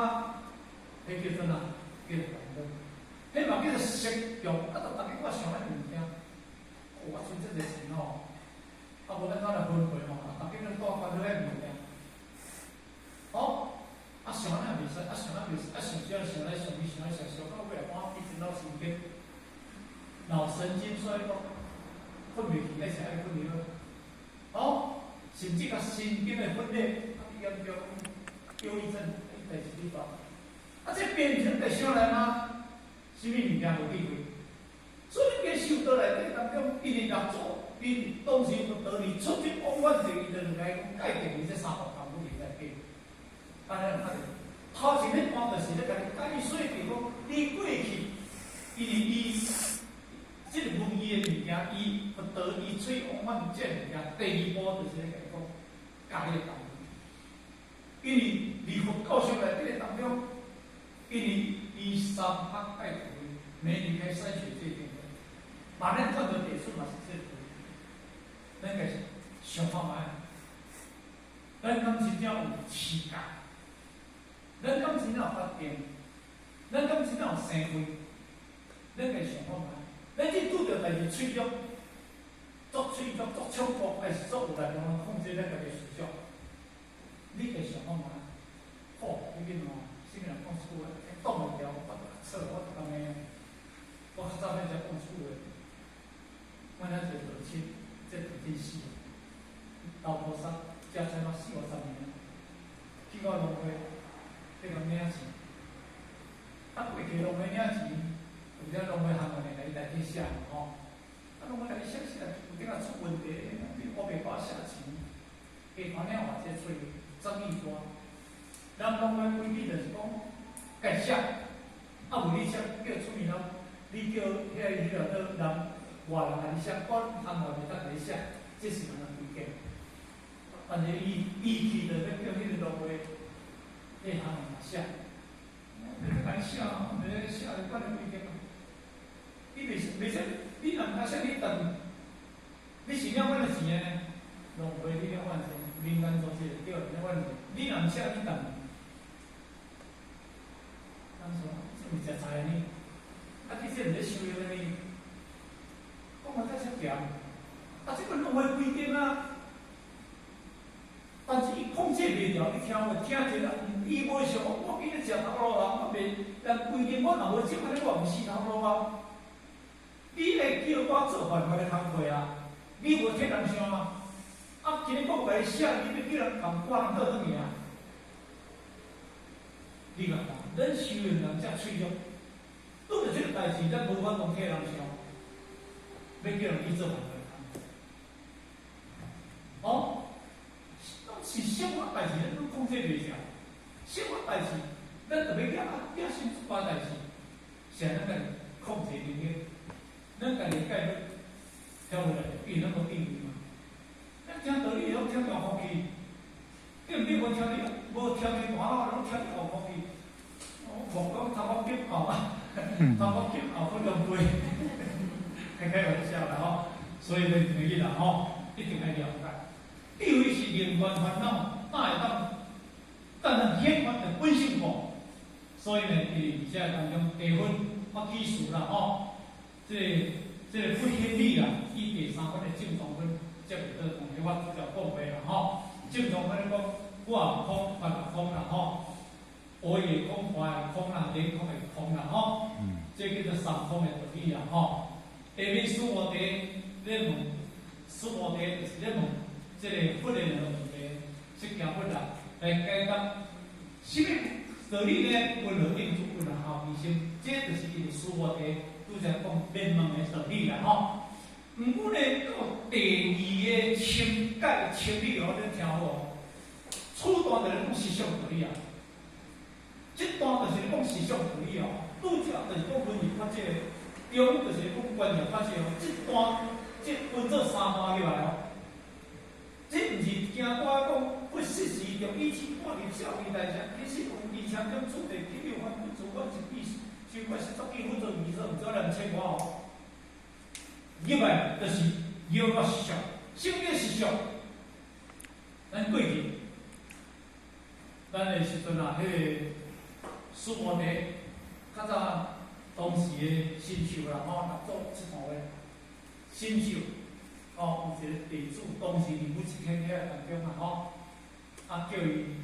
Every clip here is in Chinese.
啊，迄叫做哪？叫做动力。迄嘛叫做实用，啊，逐个我想迄物件，我像即个钱吼，啊无咱怎来分配吼？逐个咱多关注迄物件。哦，啊想咱袂使，啊想咱袂使，啊想只想来想去，想来想到尾来，我一直脑神经，脑神经衰弱，分袂去，而且爱分离了。哦，甚至甲神经的分裂，啊严重忧郁症，代志你讲，啊这变成会啥来吗？什么物件无机会？所以你受到内底当中，伊哩合作，伊当时就道理出去往返就伊就来讲解决伊这三个项目里在变。当然看着，头前迄段就是咧甲你解说，就讲你过去，伊即个文艺的物件，伊不得伊出往返这物件，第二步就是咧甲伊讲教育当中，因为离佛教上来这个当中，因为伊三拍爱图，没离开筛选这一点的，把咱看到地数嘛是这个，咱个想法嘛，咱敢真正有气概。咱敢真正有发展，咱敢真正有生活，咱个想法嘛，咱去拄着代志脆弱，作脆弱、作冲突，还是作有力量控制咱家己思想，你个想法嘛，好，你见哦，什么人讲出话，挡袂牢，我错，我当个，我较早咧才讲出话，我那就道歉，这就真死，老菩萨加起来40-50年，去到龙会。这个领钱，啊，过去拢要领钱，有只拢要行个来去写吼，啊，拢要来去写，有点仔出问题，你我袂把写钱，加翻了或者找争议大，咱拢要规矩就是讲，该写，啊，有你写叫出面了，你叫迄个人外人来写，我行外袂当来写，这是咱规矩。但是伊去着要叫迄个落位。这行人写，你来写，你写，你管你规矩嘛？你袂使，你若唔写，你等，你是了阮的钱呢？浪费你了阮钱，民间组织对，了阮钱，你若唔写，你等，咱说这是食菜呢？啊，其实唔咧收了呢，讲话在遮咸，啊，这个浪费规定啊。但是伊控制袂了，你听着啦，伊无想，我今日食头路人，我袂，但规定我若无即款咧，我毋死头路啊。你来叫我做饭，我来工课啊，你无替人想啊。啊，今日我甲你写，你要叫人共我人倒转去啊。你讲，咱修行人遮脆弱，拄着即个代志，咱无法讲替人想，要叫人去做饭来工。哦。是生活代志，咱都控制袂了。生活代志，咱特别惊心出发代志，是咱家己控制能力，咱家己解决挑回来，因为咱无定位嘛。咱听道理拢听大风气，对毋对？无听你，无听你大话，拢听大风气。我讲头发金后啊，头发金后分两杯，开玩笑啦吼。所以呢，第一啦吼，一定要了解。第二是人缘烦恼，哪会当咱显发的本性法？所以呢，伫这当中地分我记述啦吼，这个不显理啦，以第三分的正常分，这个同学我主要讲话啦吼。正常分讲，我空，法空啦吼，我也空，法也空啦，连空也空啦吼。这叫做三空的道理啦吼。下面四无题，咧问，四无题就是咧问。这个佛的问题，释迦佛啦来解答，什么道理呢？为了应足，为了好奇心，这就是伊的思维题，拄则讲免问的道理啦吼。毋过呢，到第二个清解清理哦，你听好，初段就是讲思想道理啊，这段就是讲思想道理哦，拄则就是讲文艺发展，中就是讲观念发展哦，这段这分做三段入来哦。这毋是惊我讲不适时用以前看历小时代志，其实有以前种出地去六番不足，我一笔超过10几分钟20，毋知2000外哦。入来就是摇到实相，什么实相？咱过去，咱的时阵啊，迄个苏摩地，较早当时的新秀啦，合作即款话，新秀，有一个地主，当时二五七天遐当中啊，叫伊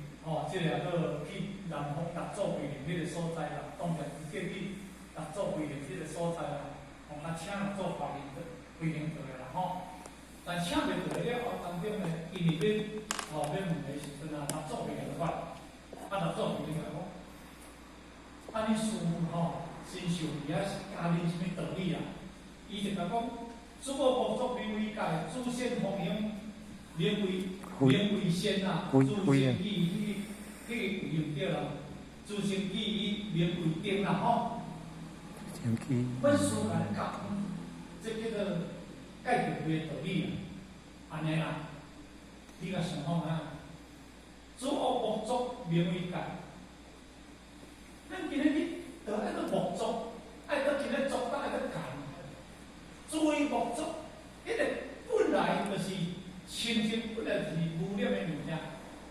即个去南方合作规定迄个所在啦，当然叫去合作规定迄个所在啦，请人做法律的规定过来啦，但请袂过来了后，当中呢，因为要问的时阵啊，合作规定法，合作规定来讲，你师傅新秀伊是教恁什么道理啊？伊就甲讲，诸我国作名为界，诸仙弘扬，名为仙啊，诸仙意迄个用着啦，诸仙意名为定啦本书甲恁讲，这叫做解决的道理啊，安尼啦，你甲想看啊？诸我国作名为界，咱今日就爱个木作，爱个今日作，咱爱个干。作为木作，迄个本来就是清净，本来就是无念的物件。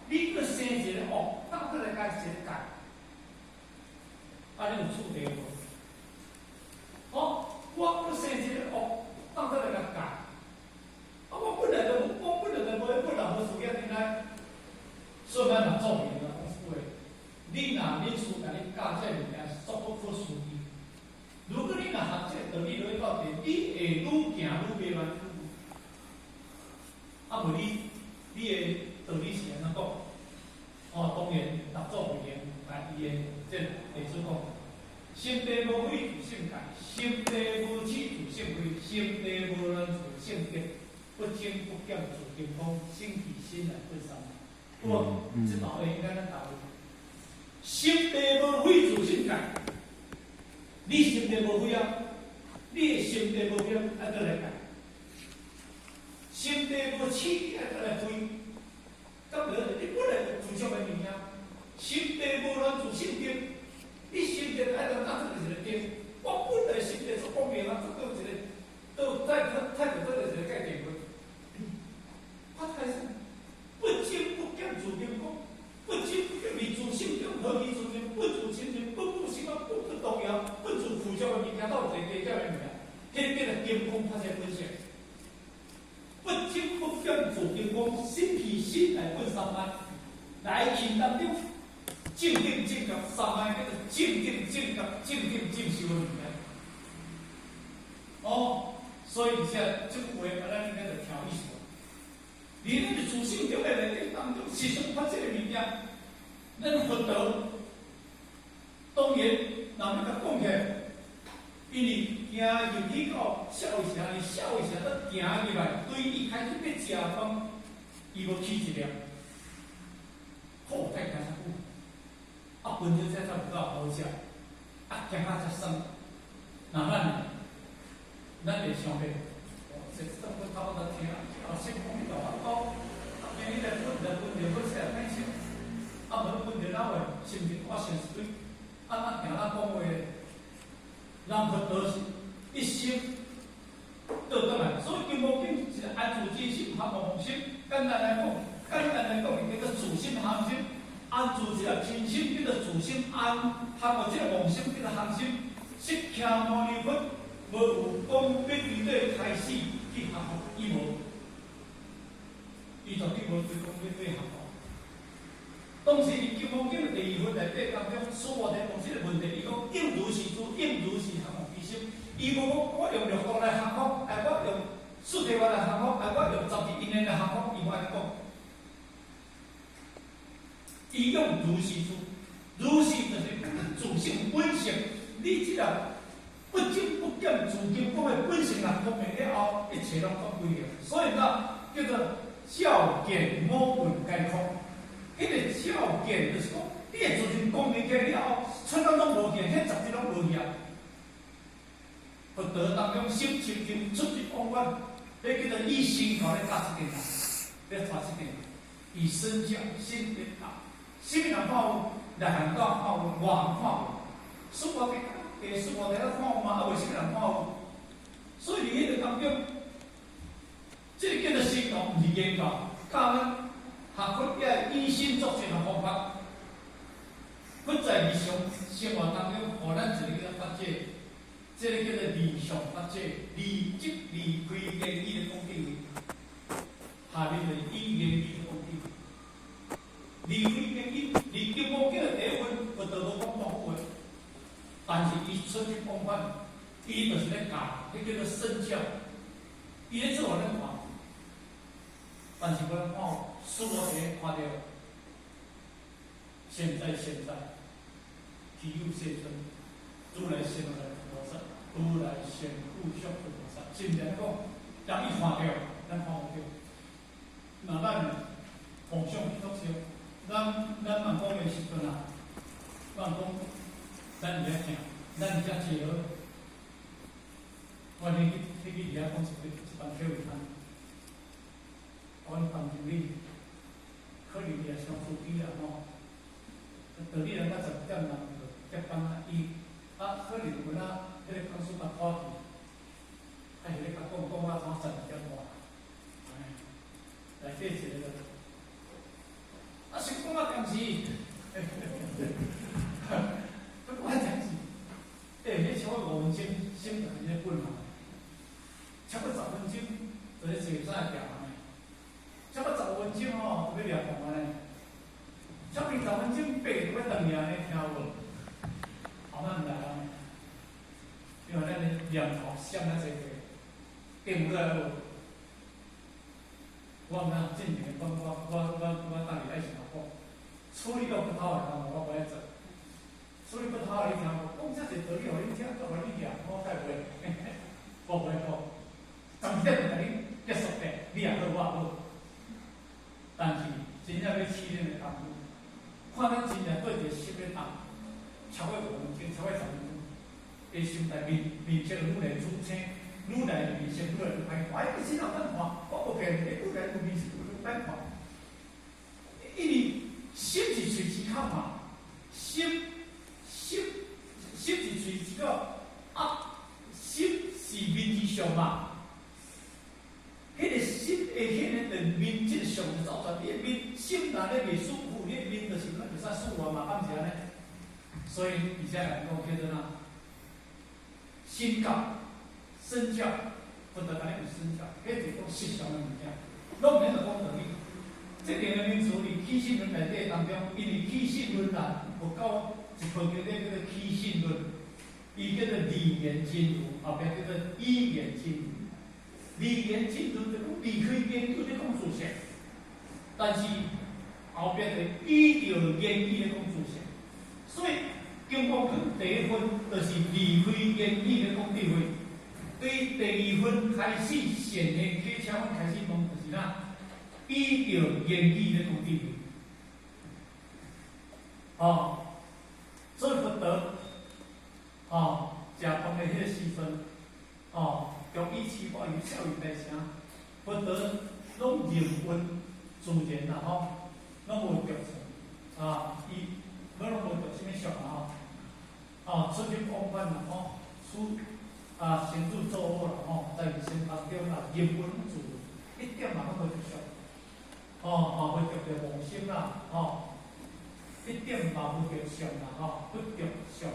你个生一个恶，当过来解一个干，你有处理无？我个生一个恶，当过来甲干。我本来就无，本来无事业进来，所以咱若做明啦，讲话，你若恁师甲你教这物件，足不可思议。如果你若学这道理落去到底，你会愈行愈袂慢。无你的道理是安怎讲？当然合作为严，但伊的这例子讲，心地无畏自性界，心地无起自性慧，心地无乱自性德，不增不减自金刚，心体心来对三。这道理应该咱答对。心地无畏自性界。你心地无悔啊！你的心地无悔，爱倒来改；心地无起，爱倒来悔。咁了，你本来就自相的物件，心地无乱自性定。你心地爱到当做一个定，我本来心地是光明啊，这个一个，都太过这个一个概念过。我开始不增不减自金刚，不增不减离自性中，何离自性？不自清净，不心啊，不动摇，不自附着的物件，到一个低调的物件，迄个叫做金刚发现本性。不增不减自金刚，心体心来本三昧，来去当中正定正觉三昧，叫做正定正觉正定正修的物件。所以而且这句话，咱应该就听意思。你那个自性中的内底当中，时常发现的物件，咱佛道。当然，若要甲讲起来，因为行入去到社会城，伊社会城都行入来，对伊开始要食饭，伊无起一粒，太惊啥久？本身才有够好食，惊甲才酸。咱会想袂，这差不多听，先讲伊大法讲，今日来分析看先，无分析哪位，是毋是我先对？行咱讲话，咱佛道是一心倒转来，所以金刚经是安住之心，合无心。简单来讲，叫做自心含心，安住这个真心叫做自心安，合无这个妄心叫做含心。释迦牟尼佛无有讲必须对开始去合合，伊无，伊绝对无对讲必须合合。当时《金刚经》第二分内底当中，所话题讲这个问题，伊讲应如是诸，应如是合其心。伊无讲我用六道来合合，我用四谛法来合合，我用十二因缘来合合，伊无安尼讲。伊用如是诸，如是就是自性本性，你即个不增不减自金刚的本性来方面了后，一切拢讲归了。所以呢，叫做照见五蕴皆空。迄个照见就是讲，你的自身功能起来了后，出到拢无去，迄十种拢无去啊。佛道当中心清净，出去往返，迄叫做以心头来打一点啦，来打一点，以身教心为道，心人看有，内行道看有，外行看无。书法伫书法伫咧看有嘛，袂心人看有。所以伫迄个当中，这叫做心道，毋是言道，教咱。学佛要以心作则的方法，不在日常这个叫做离上八者，离即离开言语的讲地位，下面就是以言语的讲地位。离开言语，离经无叫第一分，佛道无讲大好诶。但是伊出去讲法，伊就是咧教，迄叫做身教。伊咧做互咱看，但是我咱看，所有看到，现在，体有现存，如来现来菩萨，如来现故修菩萨，真正讲，人伊看到，咱看无到。那咱妄想去作修，咱万讲的时阵啊，万讲，咱伫遐听，咱伫遮结合。我迄去伫遐讲一班课会谈，阮班经理可能也相处低啦吼，道理人家10点人就接班啊，伊可能阮迄个讲师甲拖去，迄个甲讲啊，怎12点半，内底一个，先讲啊电视，讲啊电视，迄超过5分钟，先就迄个本嘛。超过10分钟，就是坐啥行安尼。超过15分钟吼，就要掠讲安尼。超过10分钟，爬就要等伊安尼听无，后摆毋来安尼。因为咱的念头想啊济济，记唔来无？我毋通正经的讲，我当日爱想讲，处理到不好的项目，我不爱做。处理不好的你听无？讲遮济道理，互你听，互你念，我才袂，我袂讲。12点就甲你结束的，你也好，我也好。但是真正要试恁的功夫，看咱真正做一个实的当，超过5分钟，超过10分钟，伊心内面色愈来愈青，愈来面色愈来愈歹看。你真人歹看，我无骗你，愈来愈面色愈歹看。因为心是随时口嘛，心是随时个心是面之上嘛。迄个心的迄个面质上就走出，你的面心若咧袂舒服，你的面就是咱袂使舒服嘛，敢是安尼？所以而且来讲叫做哪？心教、身教，佛陀讲有身教，迄是讲实相的物件，拢免着讲道理。这两个名词伫起信论内底当中，因为起信论啦，有到一分叫做起信论，伊叫做离言真如，后壁叫做依言真如。离言真如就讲离开言语咧讲事实，但是后壁就依着言语咧讲事实，所以经过第一分就是离开言语咧讲智慧，对第2分开始显现起，请阮开始讲就是哪依着言语咧讲智慧，所以佛陀食饭的迄个时阵，中医师法与教育大成，佛陀拢认分自然啦拢无着错伊拢无着什么相出去讲法啦先做做好啦在人生当中啦，认分自然，一点嘛拢无着相，无着着妄心啦，一点嘛无着相啦，不着相，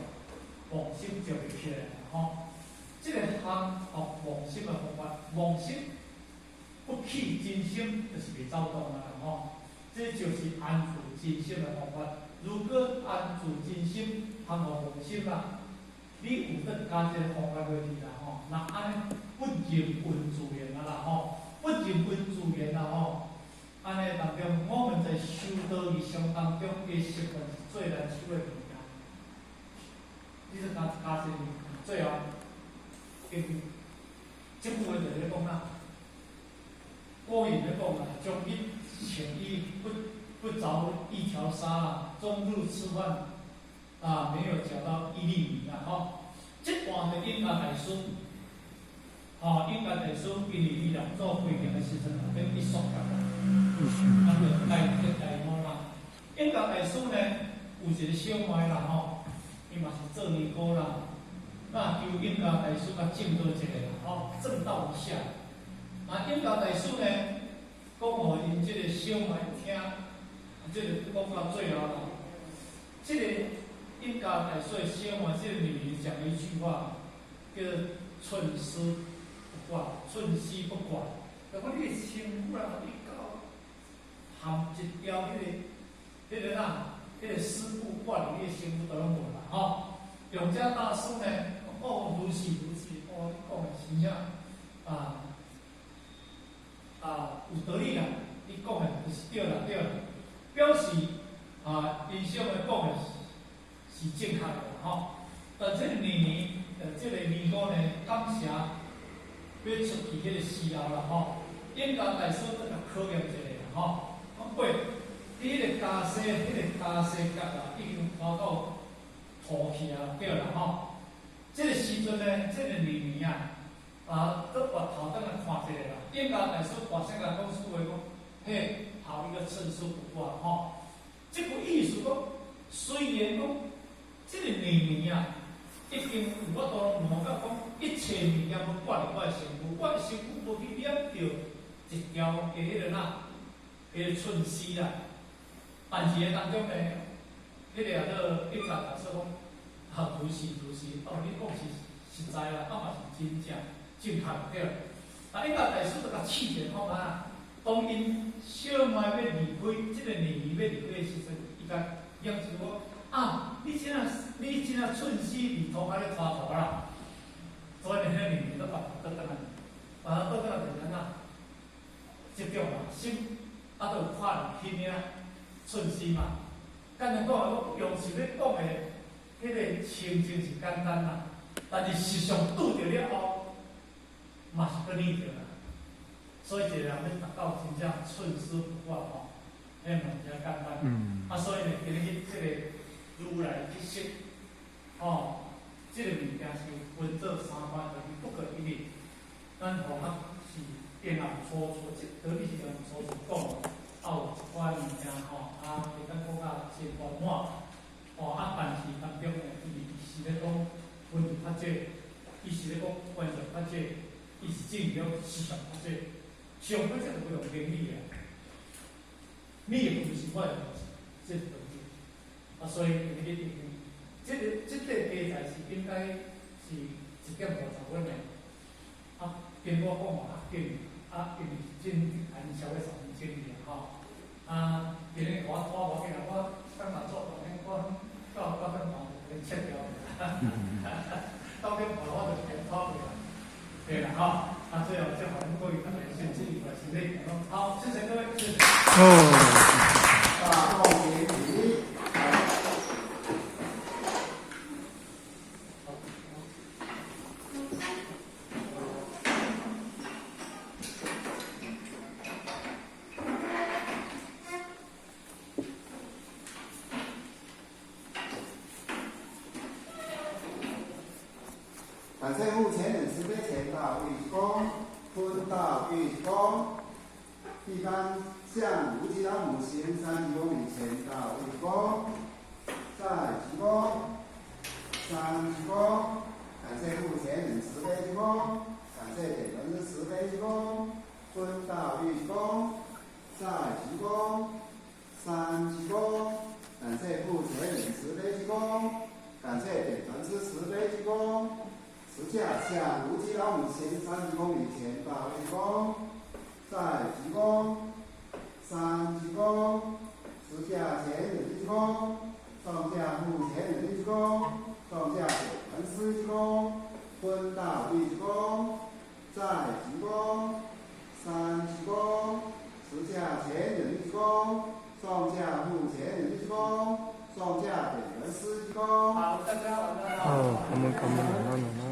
妄心着袂起来啦，这个学妄心的方法，妄心不起真心，就是袂走动啦这就是安住真心的方法。如果安住真心，学妄心啦，你有得加这个方法落去啦那安尼不人文自然啦不人文自然啦安尼当中，我们在修道义上当中的习惯是最难修的物件。你说加这个最后。这句话就咧讲啦，古人咧讲啦，将一请一不着一条纱，终日吃饭没有嚼到一粒米这段的应该大师，应该大师因为伊两做会员的时阵跟伊说讲啦，就大模啦。应该大师呢有一个小妹啦伊嘛是做尼姑啦。那求应家大师甲证道一下啦，证道一下。应家大师呢，讲互因即个小妹听，即个讲到最后啦，即个应家大师的小妹，即个女人讲了一句话，叫寸丝不挂，寸丝不挂。就讲你身躯啊，你到含一条迄个丝布挂伫你身躯都拢无啦吼。永嘉大师呢，哦，如是，哦，你讲的真正有道理啦，你讲的就是对啦，表示因上的讲的是正确的吼。但这个年，这个年糕呢，感谢要出去迄个时候啦吼，应该大师再甲考验一下啦吼。讲过，你迄个加西角啊，已经跑到涂去啊，对啦吼。这个时阵呢，这个年啊，搁回头等来看一下啦。应该大师话先甲讲出话讲，嘿，头一个寸丝不挂吼。这个意思讲，虽然讲这个年啊。已经我都无甲讲一切物件都挂伫我的身躯，我的身躯无去染着一条嘅迄个寸丝啦。但是当中呢，迄个应该大师讲，如是，哦，你讲是实在啦，嘛是真正正确对。应该大师就甲试者看嘛，当因小妹要离开，这个年要离开的时阵，伊甲验一个。你真啊寸丝里头还咧拖头啦，所以呢，迄年都把倒转来，倒转来就安怎？集中嘛，心都有看去领寸丝嘛。简单讲，我用是咧讲的，迄个情形是简单啦，但是实上拄着了后，嘛是搁腻着啦。所以一个人要达到真正寸丝不挂吼，迄嘛比较简单。所以呢，今日这个。如来去说，这个物件是分做三班，就是不可一理。咱同学是电脑初得力是用初讲，有一款物件会当讲较真圆满，但是当中呢，伊是咧讲分离法则，伊是咧讲观察法则，伊是进入思想法则，上法则就用原理啊，理的就是我的这是本质。所以你定这个题材是应该是1点50分的。跟我讲嘛，紧，因为真按稍微3分钟尔今日我拖无紧啦，我当下做当天我到9点半就切掉9点半我就先拖过来，对啦最后再欢迎各位大家先进入室内。好，谢谢各位，谢谢。大众集体。感谢目前人慈悲前道义工、坤道义工、一般向无极老母行3公里前道义工、在义工、3义工，感谢目前人慈悲义工，感谢点人慈悲义工、坤道义工、在义工、3义工，感谢目前人慈悲义工，感谢点人慈悲义工。持驾向无极老母行30公里前到义工，在义工、3义工，持驾前人义工，上驾目前人义工，上驾本师义工，坤道义工，在义工、3义工，持驾前人义工，上驾目前人义工，上驾本师义工。好，大家晚安。我们